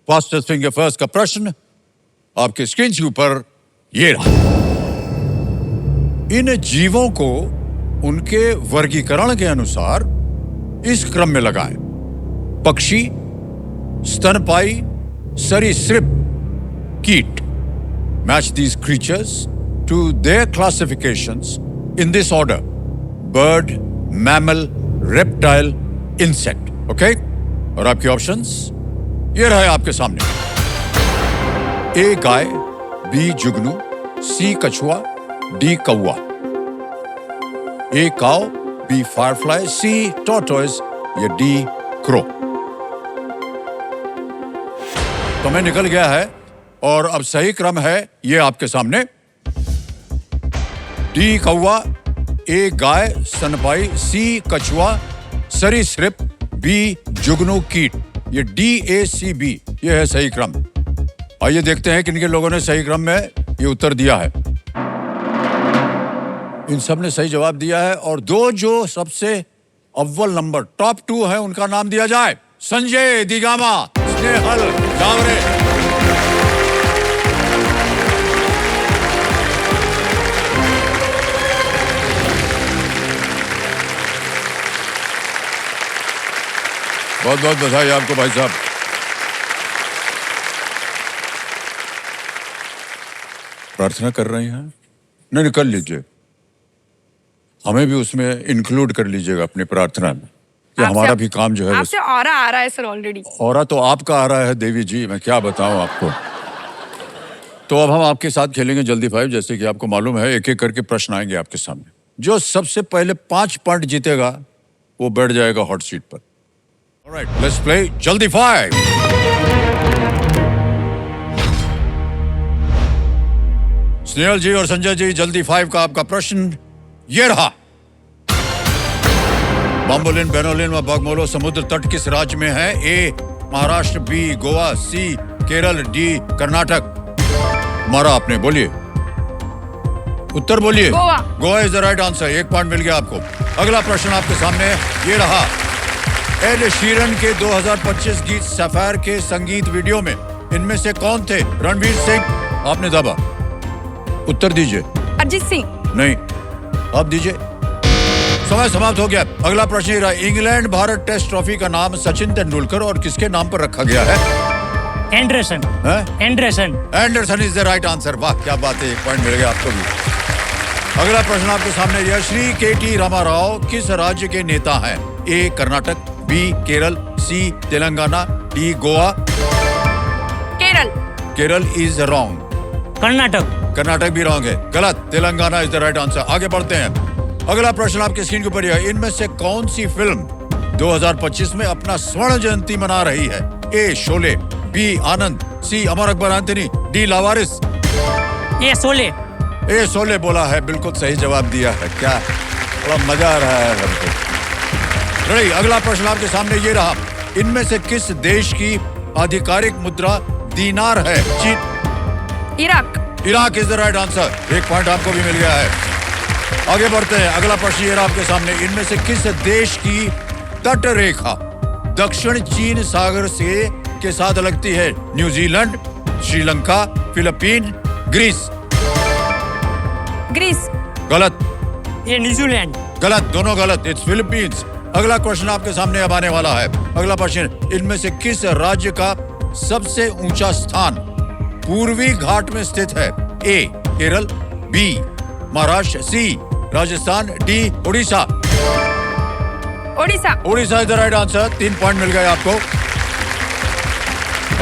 Fastest finger first का प्रश्न आपके स्क्रीन के ऊपर ये रहा। इन जीवों को उनके वर्गीकरण के अनुसार इस क्रम में लगाएं: पक्षी, स्तनपायी, सरीसृप, कीट। Match these creatures to their classifications in this order: bird, mammal, reptile, insect. Okay? और आपके ऑप्शंस ये रहे आपके सामने। ए गाय, बी जुगनू, सी कछुआ, डी कौवा। A cow, B firefly, C tortoise या डी क्रो। तो मैं निकल गया है और अब सही क्रम है ये आपके सामने। डी कौवा, ए गाय, स्तनपायी, सी कछुआ, सरीसृप, बी जुगनू, कीट। ये DACB ये है सही क्रम। आइए देखते हैं किन लोगों ने सही क्रम में ये उत्तर दिया है। इन सब ने सही जवाब दिया है और दो जो सबसे अव्वल नंबर टॉप 2 है उनका नाम दिया जाए: संजय दिगामा, स्नेहल जावरे। बहुत बहुत बधाई आपको भाई साहब। प्रार्थना कर रही हैं? नहीं, कर लीजिए, हमें भी उसमें इंक्लूड कर लीजिएगा अपनी प्रार्थना में कि हमारा भी काम जो है। आपसे ऑरा आ रहा है सर ऑलरेडी। ऑरा तो आपका आ रहा है देवी जी, मैं क्या बताऊं आपको। तो अब हम आपके साथ खेलेंगे जल्दी 5। जैसे कि आपको मालूम है एक एक करके प्रश्न आएंगे आपके सामने। जो सबसे पहले 5 पॉइंट जीतेगा वो बैठ जाएगा हॉट सीट पर। Alright, let's play जल्दी 5। स्नेहल जी और संजय जी, जल्दी 5 का आपका प्रश्न ये रहा। बम्बोलिन, बेनोलिन व बगमोलो समुद्र तट किस राज्य में है? A Maharashtra, B Goa, C Kerala, D Karnataka. मारा आपने, बोलिए उत्तर बोलिए। Goa is the right answer. 1 point मिल गया आपको। अगला प्रश्न आपके सामने ये रहा। एड शीरन के 2025 गीत सफायर के संगीत वीडियो में इनमें से कौन थे? रणवीर सिंह। आपने दबा, उत्तर दीजिए। अरिजीत सिंह। नहीं, आप दीजिए। समय समाप्त हो गया। अगला प्रश्न ये रहा। इंग्लैंड भारत टेस्ट ट्रॉफी का नाम सचिन तेंदुलकर और किसके नाम पर रखा गया है? Anderson. Anderson is the right answer. वाह क्या बात है, 1 पॉइंट मिल गया आपको भी। अगला प्रश्न आपके सामने यह। श्री KT रामाराव किस राज्य के नेता हैं? A Karnataka, B Kerala, C Telangana, D Goa. Kerala is wrong. Karnataka भी रॉन्ग है, गलत। Telangana is the right answer. आगे बढ़ते हैं। अगला प्रश्न आपके स्क्रीन के ऊपर है। इनमें से कौन सी फिल्म 2025 में अपना स्वर्ण जयंती मना रही है? ए शोले, बी आनंद, सी अमर अकबर एंथनी, डी लावारिस। ए शोले बोला है, बिल्कुल सही जवाब दिया है। क्या बड़ा मजा आ रहा है हमको। रेडी, अगला प्रश्न आपके सामने ये रहा। इनमें से किस देश की आधिकारिक मुद्रा दीनार है? Iraq is the right answer. 1 point आपको भी मिल गया है। आगे बढ़ते हैं। अगला प्रश्न ये रहा आपके सामने। इनमें से किस देश की तट रेखा दक्षिण चीन सागर से के साथ लगती है? New Zealand, Sri Lanka, Philippine, Greece. गलत। ये न्यूजीलैंड। गलत, दोनों गलत। It's Philippines. अगला क्वेश्चन आपके सामने अब आने वाला है। अगला प्रश्न। इनमें से किस राज्य का सबसे ऊंचा स्थान पूर्वी घाट में स्थित है? A Kerala, B Maharashtra, C Rajasthan, D Orissa. Orissa is the right answer. 3 point मिल गए आपको।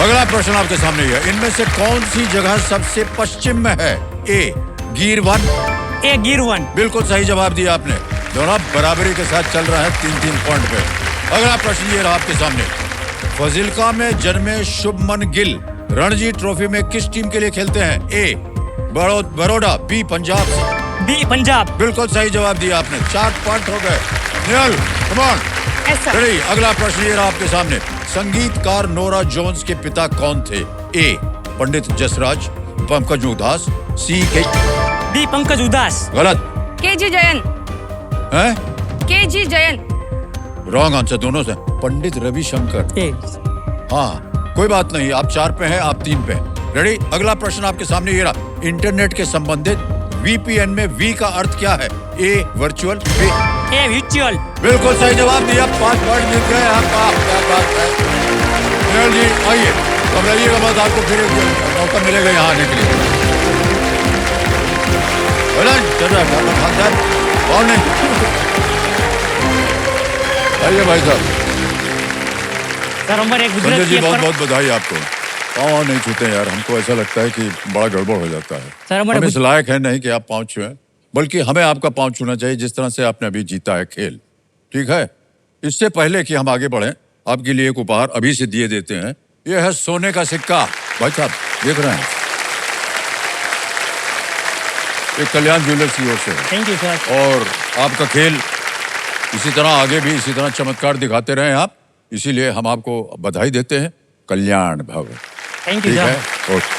अगला प्रश्न आपके सामने है। इनमें से कौन सी जगह सबसे पश्चिम में है? ए गिर वन। बिल्कुल सही जवाब दिया आपने। दोनों बराबरी के साथ चल रहा है 3-3 पॉइंट पे। अगला प्रश्न ये रहा आपके सामने। फाजिल्का में जन्मे शुभमन गिल रणजी ट्रॉफी में किस टीम के लिए खेलते हैं? ए बड़ौदा, बी पंजाब। बिल्कुल सही जवाब दिया आपने। 4 पॉइंट हो गए। निहाल, कम ऑन। रेडी, अगला प्रश्न ये रहा आपके सामने। संगीतकार नोरा जोन्स के पिता कौन थे? ए पंडित जसराज, पंकज उदास, सी डी पंकज उदास। गलत। KG जयन। रॉन्ग आंसर दोनों से। पंडित रविशंकर। हाँ, कोई बात नहीं, आप 4 पे हैं, आप 3 पे हैं। रेडी? अगला प्रश्न आपके सामने ये रहा। इंटरनेट के संबंधित VPN में V का अर्थ क्या है? A virtual, B A virtual. बिल्कुल सही जवाब दिया। 5 पॉइंट जीत गए आप। क्या बात है। नेहल जी आइए, घबराइएगा मत, आपको फिर एक मौका मिलेगा यहाँ आने के लिए। चल रहा है और नहीं। आइए भाई साहब। सर हमारे एक संजय गुजरात जी के बहुत बहुत बधाई आपको। पाँव नहीं छूते यार, हमको ऐसा लगता है कि बड़ा गड़बड़ हो जाता है। सर, हमारे हम इस लायक है नहीं कि आप पाँव छुएं, बल्कि हमें आपका पाँव छूना चाहिए जिस तरह से आपने अभी जीता है खेल। ठीक है? इससे पहले कि हम आगे बढ़ें, आपके लिए एक उपहार अभी से दिए देते हैं। यह है सोने का सिक्का। भाई साहब देख रहे हैं, ये कल्याण ज्वेलर्स की ओर से है। Thank you sir. और आपका खेल इसी तरह आगे भी इसी तरह चमत्कार दिखाते रहें आप, इसीलिए हम आपको बधाई देते हैं। कल्याण भव। थैंक यू ठीक सर। है? ओके।